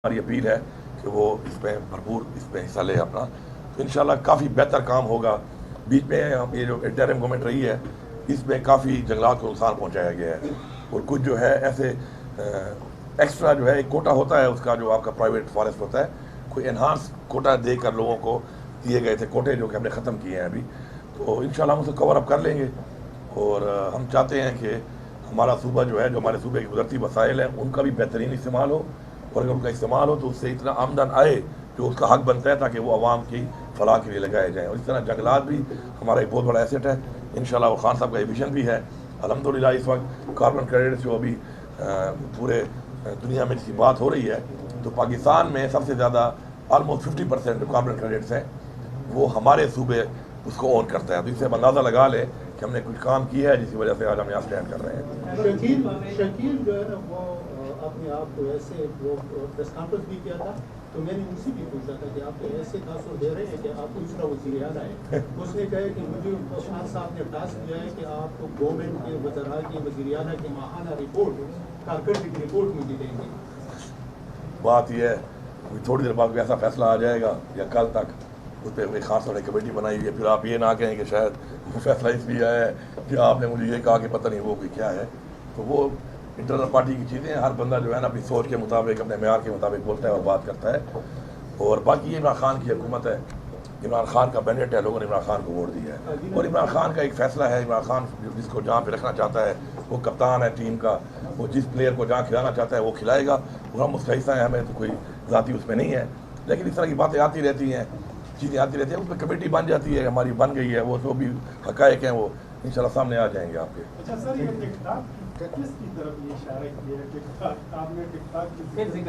हमारी अपील है कि वो इसमें भरपूर इसमें हिस्सा ले अपना, तो इंशाल्लाह काफ़ी बेहतर काम होगा। बीच में हम ये जो इंटरिम गवर्नमेंट रही है इसमें काफ़ी जंगलात को नुकसान पहुंचाया गया है, और कुछ जो है ऐसे एक्स्ट्रा जो है एक कोटा होता है उसका, जो आपका प्राइवेट फॉरेस्ट होता है, कोई एनहांस कोटा देकर लोगों को दिए गए थे कोटे, जो कि हमने ख़त्म किए हैं अभी। तो इंशाल्लाह हम उसको कवर अप कर लेंगे, और हम चाहते हैं कि हमारा सूबा जो है, जो हमारे सूबे की कुदरती वसाइल हैं, उनका भी बेहतरीन इस्तेमाल हो, और अगर उनका इस्तेमाल हो तो उससे इतना आमदन आए जो उसका हक बनता है, ताकि वो आवाम की फलाह के लिए लगाए जाएँ। और इस तरह जंगलात भी हमारा एक बहुत बड़ा एसेट है। इंशाल्लाह वो खान साहब का ये विजन भी है। अल्हम्दुलिल्लाह इस वक्त कार्बन क्रेडिट्स जो अभी पूरे दुनिया में इसकी बात हो रही है, तो पाकिस्तान में सबसे ज़्यादा ऑलमोस्ट 50% जो कार्बन क्रेडिट्स हैं वो हमारे सूबे उसको ऑन करता है। तो इससे हम अंदाज़ा लगा लें कि हमने कुछ काम किया है जिसकी वजह से आज हम यहाँ स्टैंड कर रहे हैं। शकील जो है ना वो अपने आप को ऐसे वो प्रेस कॉन्फ्रेंस भी किया था, तो मैंने उनसे भी पूछा था कि आप ऐसे तासुर दे रहे हैं कि आप दूसरा वज़ीर आला है। उसने कहा कि मुझे खान साहब ने टास्क दिया है कि आपको गवर्नमेंट के वज़रा की वज़ीर आला की माहाना रिपोर्ट, कारकर्दगी रिपोर्ट मुझे देंगे। बात यह है थोड़ी देर बाद ऐसा फैसला आ जाएगा या कल तक उस पर एक खास वाली कमेटी बनाई हुई है, फिर आप ये ना कहें कि शायद वो फैसला इसलिए आया है कि आपने मुझे ये कहा कि पता नहीं वो कोई क्या है। तो वो इंटरनल पार्टी की चीज़ें, हर बंदा जो है ना अपनी सोच के मुताबिक, अपने म्यार के मुताबिक बोलता है और बात करता है। और बाकी ये इमरान खान की हुकूमत है, इमरान खान का मैंडेट है, लोगों ने इमरान खान को वोट दिया है, और इमरान खान का एक फ़ैसला है। इमरान खान जिसको जहाँ पे रखना चाहता है, वो कप्तान है टीम का, वो जिस प्लेयर को जहाँ खिलाना चाहता है वो खिलाएगा, और हम उसका हिस्सा है, हमें तो कोई ज़ाती उसमें नहीं है। लेकिन इस तरह की बातें आती रहती हैं, चीज़ें आती रहती हैं, उसमें कमेटी बन जाती है, हमारी बन गई है, वो जो भी हक़ाइक़ हैं वो इंशाल्लाह सामने आ जाएंगे आपके। अच्छा सर, ये टिकटॉक किसकी तरफ ये इशारा किया है? टिकटॉक आपने टिकटॉक किसकी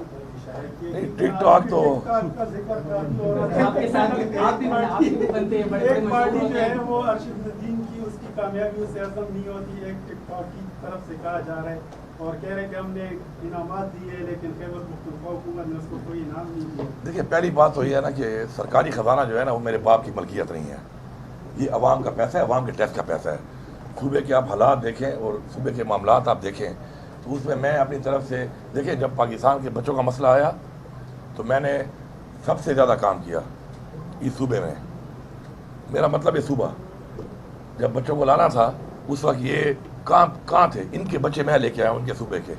तरफ इशारा किया? नहीं, टिकटॉक तो का जिक्र कर लो, आपके साथ आप भी बनते हैं बड़े एक पार्टी जो है वो अरशदुद्दीन की, उसकी कामयाबी उससे हजम नहीं होती। एक टिकटॉक की तरफ से कहा जा रहा है और कह रहे हैं कि हमने इनामात दिए, लेकिन खैबर मुख्तलिफ हुकूमत ने उसको कोई इनाम नहीं दिया। देखिए, पहली बात तो ये है ना कि सरकारी ख़जाना जो है ना वो मेरे बाप की मलकियत नहीं है, ये अवाम का पैसा है, अवाम के टैक्स का पैसा है। सूबे के आप हालात देखें और सूबे के मामलात आप देखें, तो उसमें मैं अपनी तरफ से, देखिए जब पाकिस्तान के बच्चों का मसला आया तो मैंने सबसे ज़्यादा काम किया इस सूबे में। मेरा मतलब ये सूबा जब बच्चों को लाना था उस वक्त ये कहाँ थे, इनके बच्चे मैं लेके आया उनके सूबे के,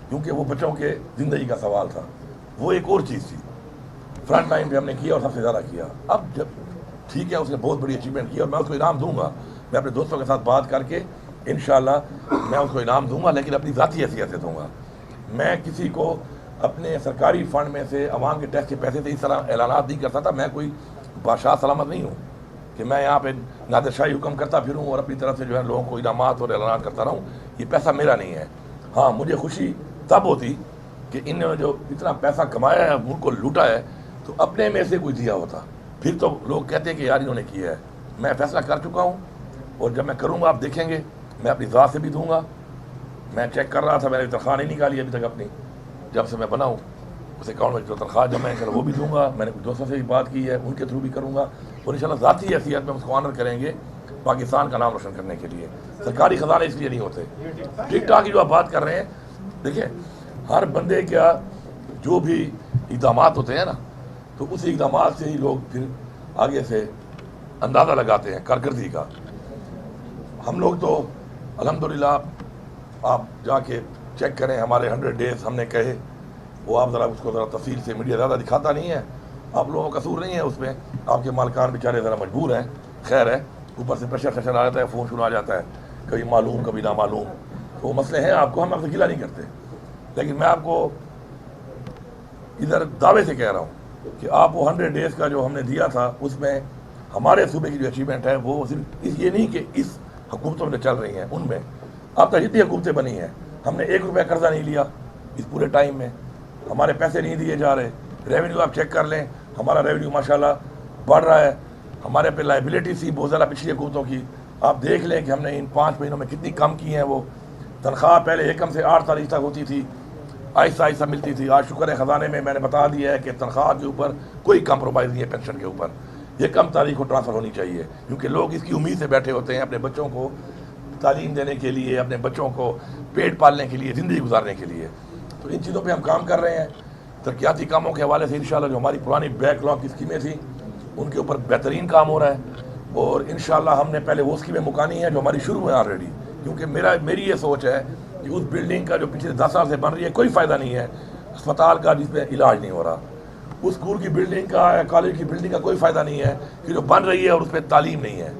क्योंकि वो बच्चों के ज़िंदगी का सवाल था, वो एक और चीज़ थी। फ्रंट लाइन पे हमने किया और सबसे ज़्यादा किया। अब जब ठीक है, उसने बहुत बड़ी अचीवमेंट की और मैं उसको इनाम दूंगा, मैं अपने दोस्तों के साथ बात करके इंशाल्लाह मैं उसको इनाम दूंगा, लेकिन अपनी ज़ाती हैसियत से दूंगा। मैं किसी को अपने सरकारी फ़ंड में से, अवाम के टैक्स के पैसे से इस तरह ऐलानात नहीं करता था। मैं कोई बादशाह सलामत नहीं हूँ कि मैं यहाँ पे नादिरशाही हुक्म करता फिरूँ और अपनी तरफ से जो है लोगों को इनामात और ऐलानात करता रहूँ। ये पैसा मेरा नहीं है। हाँ, मुझे खुशी तब होती कि इन्होंने जो इतना पैसा कमाया है, मुल्क को लूटा है, तो अपने में से कुछ दिया होता, फिर तो लोग कहते हैं कि यार इन्होंने किया है। मैं फ़ैसला कर चुका हूँ, और जब मैं करूँगा आप देखेंगे, मैं अपनी ज़ात से भी दूंगा। मैं चेक कर रहा था, मैंने तनख्वाह नहीं निकाली अभी तक अपनी, जब से मैं बना हूँ उस अकाउंट में जो तनख्वाह जमा है वो भी दूंगा। मैंने कुछ दोस्तों से भी बात की है, उनके थ्रू भी करूँगा, और इंशाल्लाह ज़ाती हैसियत में उसको ऑनर करेंगे पाकिस्तान का नाम रोशन करने के लिए। सरकारी ख़जाने इसलिए नहीं होते। टिकटॉक की जो आप बात कर रहे हैं, देखिए हर बंदे का जो भी इक़दाम होते हैं ना, तो उस इक़दाम से ही लोग फिर आगे से अंदाज़ा लगाते हैं कारकर्दगी का। हम लोग तो अल्हम्दुलिल्लाह, आप जाके चेक करें हमारे 100 डेज़ हमने कहे, वो आप ज़रा उसको ज़रा तफसील से, मीडिया ज़्यादा दिखाता नहीं है, आप लोगों का कसूर नहीं है उसमें, आपके मालकान बेचारे ज़रा मजबूर हैं, खैर है, ऊपर से प्रेशर आ जाता है, फ़ोन शुरू आ जाता है, कभी मालूम कभी ना मालूम, तो वो मसले हैं। आपको हम आपसे गिला नहीं करते, लेकिन मैं आपको इधर दावे से कह रहा हूँ कि आप वो 100 डेज़ का जो हमने दिया था, उसमें हमारे सूबे की जो अचीवमेंट है वो सिर्फ ये नहीं कि इस हुकूमतों में चल रही हैं, उनमें अब तक जितनी हुकूमतें बनी हैं, हमने 1 रुपया कर्जा नहीं लिया इस पूरे टाइम में, हमारे पैसे नहीं दिए जा रहे। रेवेन्यू आप चेक कर लें, हमारा रेवेन्यू माशाल्लाह बढ़ रहा है। हमारे पे लाइबिलिटी थी बहुत ज़्यादा पिछली हुकूमतों की, आप देख लें कि हमने इन 5 महीनों में कितनी कम की हैं। वो तनख्वाह पहले 1 से 8 तारीख तक होती थी, आहिस्ता आहिस्ता मिलती थी। आज शुक्र है ख़जाने में मैंने बता दिया है कि तनख्वाह के ऊपर कोई कम्प्रोमाइज़ नहीं है, पेंशन के ऊपर ये कम तारीख को ट्रांसफ़र होनी चाहिए, क्योंकि लोग इसकी उम्मीद से बैठे होते हैं अपने बच्चों को तालीम देने के लिए, अपने बच्चों को पेट पालने के लिए, ज़िंदगी गुजारने के लिए। तो इन चीज़ों पे हम काम कर रहे हैं। तरक्याती कामों के हवाले से इंशाल्लाह जो हमारी पुरानी बैकलॉग की स्कीमें थी उनके ऊपर बेहतरीन काम हो रहा है, और इंशाल्लाह हमने पहले वो स्कीमें मुकानी है जो हमारी शुरू है ऑलरेडी, क्योंकि मेरी ये सोच है कि उस बिल्डिंग का जो पिछले 10 साल से बन रही है कोई फ़ायदा नहीं है अस्पताल का जिसमें इलाज नहीं हो रहा, उस स्कूल की बिल्डिंग का या कॉलेज की बिल्डिंग का कोई फ़ायदा नहीं है कि जो बन रही है और उस पर तालीम नहीं है,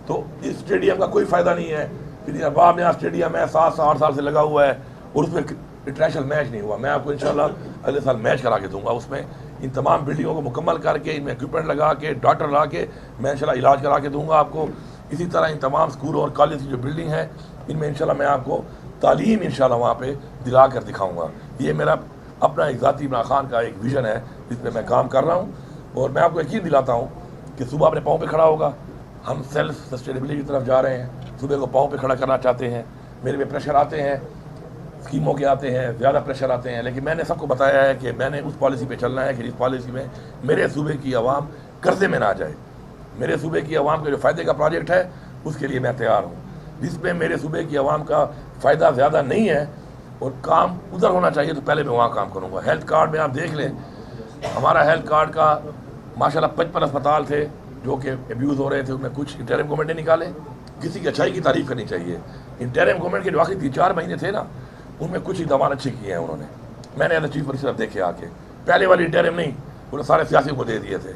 तो इस स्टेडियम का कोई फ़ायदा नहीं है कि अहबाब यहाँ स्टेडियम है 7-8 साल से लगा हुआ है और उसमें इंटरनेशनल मैच नहीं हुआ। मैं आपको इंशाल्लाह अगले साल मैच करा के दूंगा, उसमें इन तमाम बिल्डिंगों को मुकम्मल करके इनमें इक्विपमेंट लगा के डॉक्टर ला के मैं इंशाल्लाह इलाज करा के दूंगा आपको। इसी तरह इन तमाम स्कूल और कॉलेज की जो बिल्डिंग है इनमें इंशाल्लाह मैं आपको तालीम इंशाल्लाह वहाँ पे दिला कर दिखाऊँगा। ये मेरा अपना एक ज़ाती इमरान खान का एक विज़न है जिस पर मैं काम कर रहा हूँ, और मैं आपको यकीन दिलाता हूँ कि सुबह अपने पाँव पे खड़ा होगा। हम सेल्फ सस्टेनेबिलिटी की तरफ जा रहे हैं, सुबह को पाँव पे खड़ा करना चाहते हैं। मेरे पे प्रेशर आते हैं, स्कीमों के आते हैं, ज़्यादा प्रेशर आते हैं, लेकिन मैंने सबको बताया है कि मैंने उस पॉलिसी पे चलना है कि इस पॉलिसी में मेरे सूबे की आवाम कर्जे में ना जाए। मेरे सूबे की आवाम के जो फ़ायदे का प्रोजेक्ट है उसके लिए मैं तैयार हूँ। जिसमें मेरे सूबे की आवाम का फ़ायदा ज़्यादा नहीं है और काम उधर होना चाहिए तो पहले मैं वहाँ काम करूँगा। हेल्थ कार्ड में आप देख लें, हमारा हेल्थ कार्ड का माशाल्लाह 55 अस्पताल थे जो कि अब्यूज़ हो रहे थे, उनमें कुछ इंटरिम गवर्नमेंट ने निकाले। किसी की अच्छाई की तारीफ़ करनी चाहिए। इंटरिम गवर्नमेंट के जो आखिरी 3-4 महीने थे ना, उनमें कुछ इकदाम अच्छे किए हैं उन्होंने। मैंने एज चीफ मिनिस्टर देखे आके, पहले वाली इंटरिम नहीं, उन्होंने सारे सियासियों को दे दिए थे।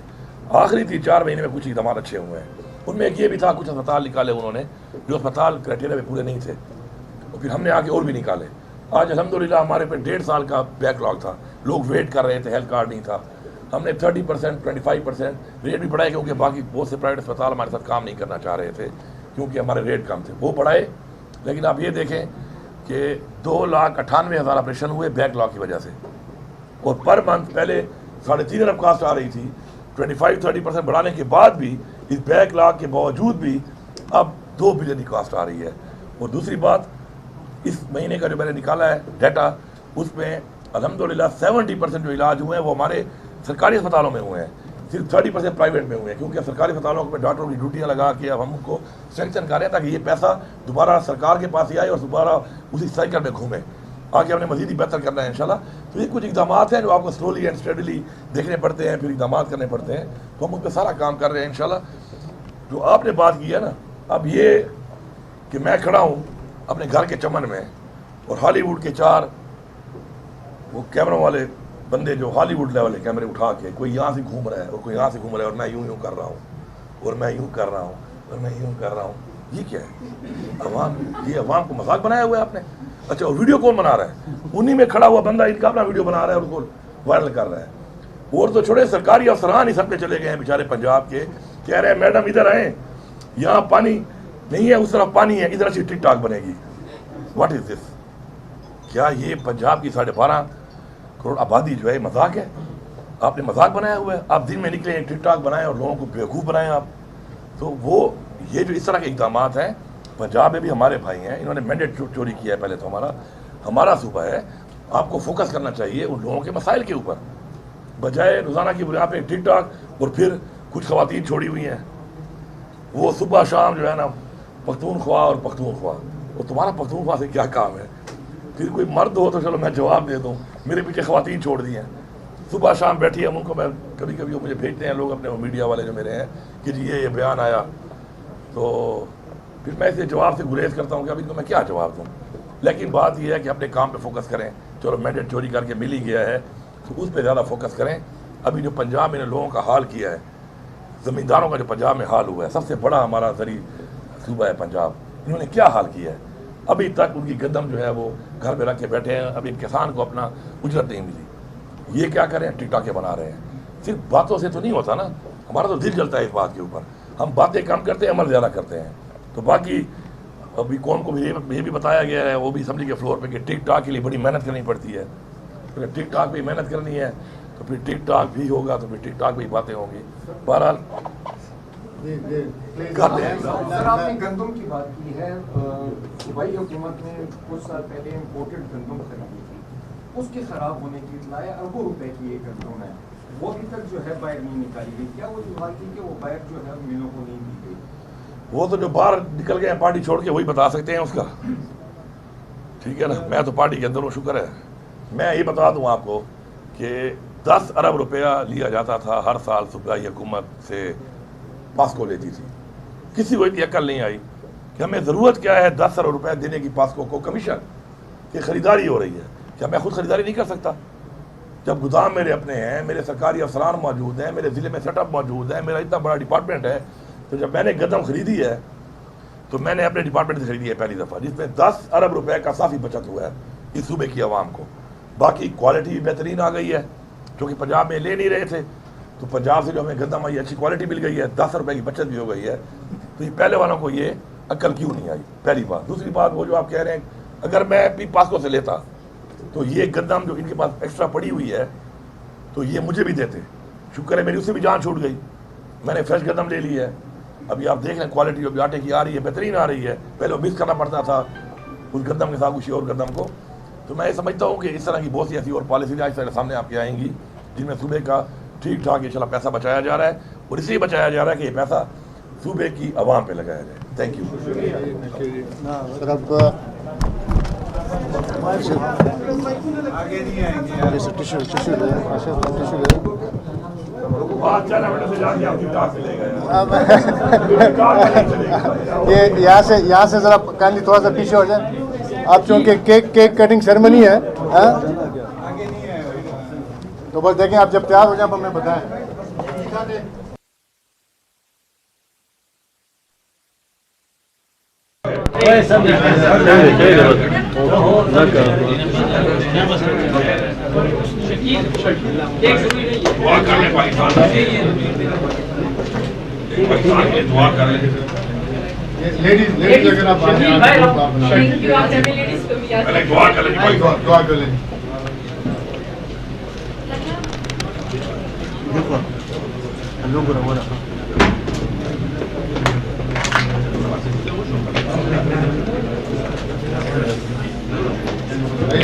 आखिरी 3-4 महीने में कुछ इकदाम अच्छे हुए हैं। उनमें एक ये भी था, कुछ अस्पताल निकाले उन्होंने जो अस्पताल क्राइटेरिया में पूरे नहीं थे, और फिर हमने आके और भी निकाले। आज अल्हम्दुलिल्लाह हमारे पे 1.5 साल का बैकलॉग था, लोग वेट कर रहे थे, हेल्थ कार्ड नहीं था। हमने 30%, 25% रेट भी बढ़ाए, क्योंकि बाकी बहुत से प्राइवेट अस्पताल हमारे साथ काम नहीं करना चाह रहे थे क्योंकि हमारे रेट कम थे, वो बढ़ाए। लेकिन आप ये देखें कि 2,98,000 ऑपरेशन हुए बैकलॉग की वजह से, और पर मंथ पहले 3.5 अरब कास्ट आ रही थी। 25-30% बढ़ाने के बाद भी, इस बैकलॉग के बावजूद भी अब 2 बिलियन की कास्ट आ रही है। और दूसरी बात, इस महीने का जो मैंने निकाला है डाटा, उसमें अल्हम्दुलिल्लाह 70% जो इलाज हुए हैं वो हमारे सरकारी अस्पतालों में हुए हैं, सिर्फ 30% प्राइवेट में हुए हैं, क्योंकि सरकारी अस्पतालों में डॉक्टरों की ड्यूटियाँ लगा के अब हम उनको सेंक्शन कर रहे हैं ताकि ये पैसा दोबारा सरकार के पास ही आए और दोबारा उसी साइकिल में घूमे। आगे हमने मज़ीद ही बेहतर करना है इंशाल्लाह। तो ये कुछ इकदाम हैं जो आपको स्लोली एंड स्टेडली देखने पड़ते हैं, फिर इकदाम करने पड़ते हैं, तो हम उस पर सारा काम कर रहे हैं इंशाल्लाह। जो आपने बात की है ना, अब ये कि मैं खड़ा हूँ अपने घर के चमन में और हॉलीवुड के 4 वो कैमरों वाले बंदे जो हॉलीवुड लेवल के कैमरे उठा के, कोई यहाँ से घूम रहा है और कोई यहाँ से घूम रहा है, और मैं यूँ कर रहा हूँ और मैं यूँ कर रहा हूँ और मैं यूँ कर रहा हूँ, ये क्या है? अवाम, ये अवाम को मजाक बनाया हुआ है आपने। अच्छा, और वीडियो कौन बना रहा है? उन्हीं में खड़ा हुआ बंदा इनका अपना वीडियो बना रहा है और उसको वायरल कर रहा है। और तो छोड़े, सरकारी अफसरान ही सब पे चले गए हैं बेचारे पंजाब के, कह रहे हैं मैडम इधर आए, यहाँ पानी नहीं है, उस तरफ पानी है, इधर से टिकटॉक बनेगी। What is this? क्या ये पंजाब की 12.5 करोड़ आबादी जो है मजाक है? आपने मजाक बनाया हुआ है। आप दिन में निकले टिकटॉक बनाएं और लोगों को बेवकूफ़ बनाएं आप। तो वो ये जो इस तरह के इक़दाम हैं, पंजाब में भी हमारे भाई हैं, इन्होंने मैंडेट चोरी किया है। पहले तो हमारा सूबा है, आपको फोकस करना चाहिए उन लोगों के मसाइल के ऊपर, बजाय रोज़ाना की बुनियाद पे टिकटॉक। और फिर कुछ ख़वातीन छोड़ी हुई हैं, वो सुबह शाम जो है ना पख्तूनख्वा और पख्तूनख्वा, और तुम्हारा पख्तूनख्वा से क्या काम है? फिर कोई मर्द हो तो चलो मैं जवाब दे दूँ, मेरे पीछे ख़वातीन छोड़ दी हैं, सुबह शाम बैठी है। उनको मैं कभी कभी वो मुझे भेजते हैं लोग अपने मीडिया वाले जो मेरे हैं कि जी ये बयान आया, तो फिर मैं इसे जवाब से गुरेज करता हूँ कि अभी इनको मैं क्या जवाब दूँ। लेकिन बात यह है कि अपने काम पे फोकस करें। चलो मैंडेट चोरी करके मिल ही गया है तो उस पर ज़्यादा फोकस करें। अभी जो पंजाब में लोगों का हाल किया है, ज़मींदारों का जो पंजाब में हाल हुआ है, सबसे बड़ा हमारा ज़री सूबा है पंजाब, इन्होंने क्या हाल किया है? अभी तक उनकी गदम जो है वो घर में रख के बैठे हैं। अभी किसान को अपना उजरत नहीं मिली, ये क्या करें? टिकटॉक के बना रहे हैं। सिर्फ बातों से तो नहीं होता ना, हमारा तो दिल जलता है इस बात के ऊपर। हम बातें कम करते हैं, अमल ज़्यादा करते हैं। तो बाकी अभी कौन को भी ये भी बताया गया है, वो भी असम्बली के फ्लोर पे कि टिकटॉक के लिए बड़ी मेहनत करनी पड़ती है। तो टिकटॉक पे मेहनत करनी है तो फिर टिकटॉक भी होगा, तो फिर टिकटॉक भी बातें होंगी। बहरहाल कर लें। सर, आपने गंदम की बात की है, सूबाई हुकूमत ने कुछ साल पहले इम्पोर्टेड गंदम खरीदी थी, उसके ख़राब होने की इत्तला है। अरबों रुपए की एक गंदम है, वो अभी तक जो है बाहर नहीं निकाली गई। क्या वो जो बात थी कि वो बाहर जो है मिलों को नहीं दी गई? वो तो जो बाहर निकल गए हैं पार्टी छोड़ के, वही बता सकते हैं उसका, ठीक है ना। मैं तो पार्टी के अंदर हूँ, शुक्र है, मैं ये बता दूं आपको कि 10 अरब रुपया लिया जाता था हर साल सूबाई हुकूमत से, पास्को लेती थी। किसी को इतनी अकल नहीं आई कि हमें ज़रूरत क्या है 10 अरब रुपया देने की पास्को को कमीशन की ख़रीदारी हो रही है, क्या मैं खुद ख़रीदारी नहीं कर सकता? जब गोदाम मेरे अपने हैं, मेरे सरकारी अफसरान मौजूद हैं, मेरे ज़िले में सेटअप मौजूद है, मेरा इतना बड़ा डिपार्टमेंट है, तो जब मैंने गंदम खरीदी है तो मैंने अपने डिपार्टमेंट से खरीदी है पहली दफ़ा, जिसमें 10 अरब रुपए का काफ़ी बचत हुआ है इस सूबे की आवाम को। बाकी क्वालिटी भी बेहतरीन आ गई है, जो कि पंजाब में ले नहीं रहे थे, तो पंजाब से जो हमें गंदम आई अच्छी क्वालिटी मिल गई है, 10 रुपए की बचत भी हो गई है। तो ये पहले वालों को ये अक्ल क्यों नहीं आई, पहली बात। दूसरी बात, वो जो आप कह रहे हैं, अगर मैं भी पास्को से लेता तो ये गंदम जो इनके पास एक्स्ट्रा पड़ी हुई है तो ये मुझे भी देते। शुक्र है मेरी उससे भी जान छूट गई, मैंने फ्रेश गंदम ले ली है। अभी आप देख लें क्वालिटी जो आटे की आ रही है, बेहतरीन आ रही है। पहले वो मिक्स करना पड़ता था उस गंदम के साथ किसी और गंदम को। तो मैं ये समझता हूँ कि इस तरह की बहुत सी ऐसी और पॉलिसी आज तक सामने आपके आएंगी जिनमें सूबे का ठीक ठाक ये चला पैसा बचाया जा रहा है, और इसलिए बचाया जा रहा है कि ये पैसा सूबे की आवाम पे लगाया जाए। Thank you. ये यहाँ से ज़रा काइंडली थोड़ा सा पीछे हो जाए आप, चूँकि केक कटिंग सेरेमनी है, तो बस देखें आप जब तैयार हो जाए हमें बताएं। लेडीज अगर आप दुआ कर लें।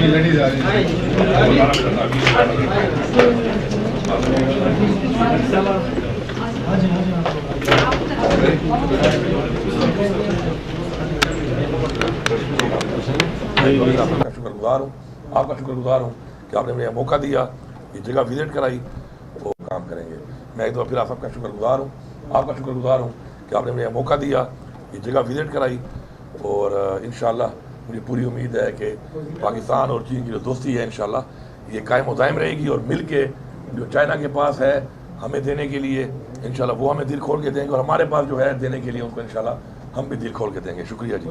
लेडीज आ रही आपका शुक्रगुजार हूँ कि आपने मुझे मौका दिया, ये जगह विजिट कराई, वो काम करेंगे। मैं एक दफ़ा फिर आप सबका शुक्रगुजार हूँ कि आपने मुझे मौका दिया, ये जगह विजिट कराई, और इंशाअल्लाह मुझे पूरी उम्मीद है कि पाकिस्तान और चीन की जो दोस्ती है इंशाअल्लाह ये कायम व दायम रहेगी, और मिल के जो चाइना के पास है हमें देने के लिए इंशाअल्लाह वो हमें दिल खोल के देंगे, और हमारे पास जो है देने के लिए उनको इंशाअल्लाह हम भी दिल खोल के देंगे। शुक्रिया जी।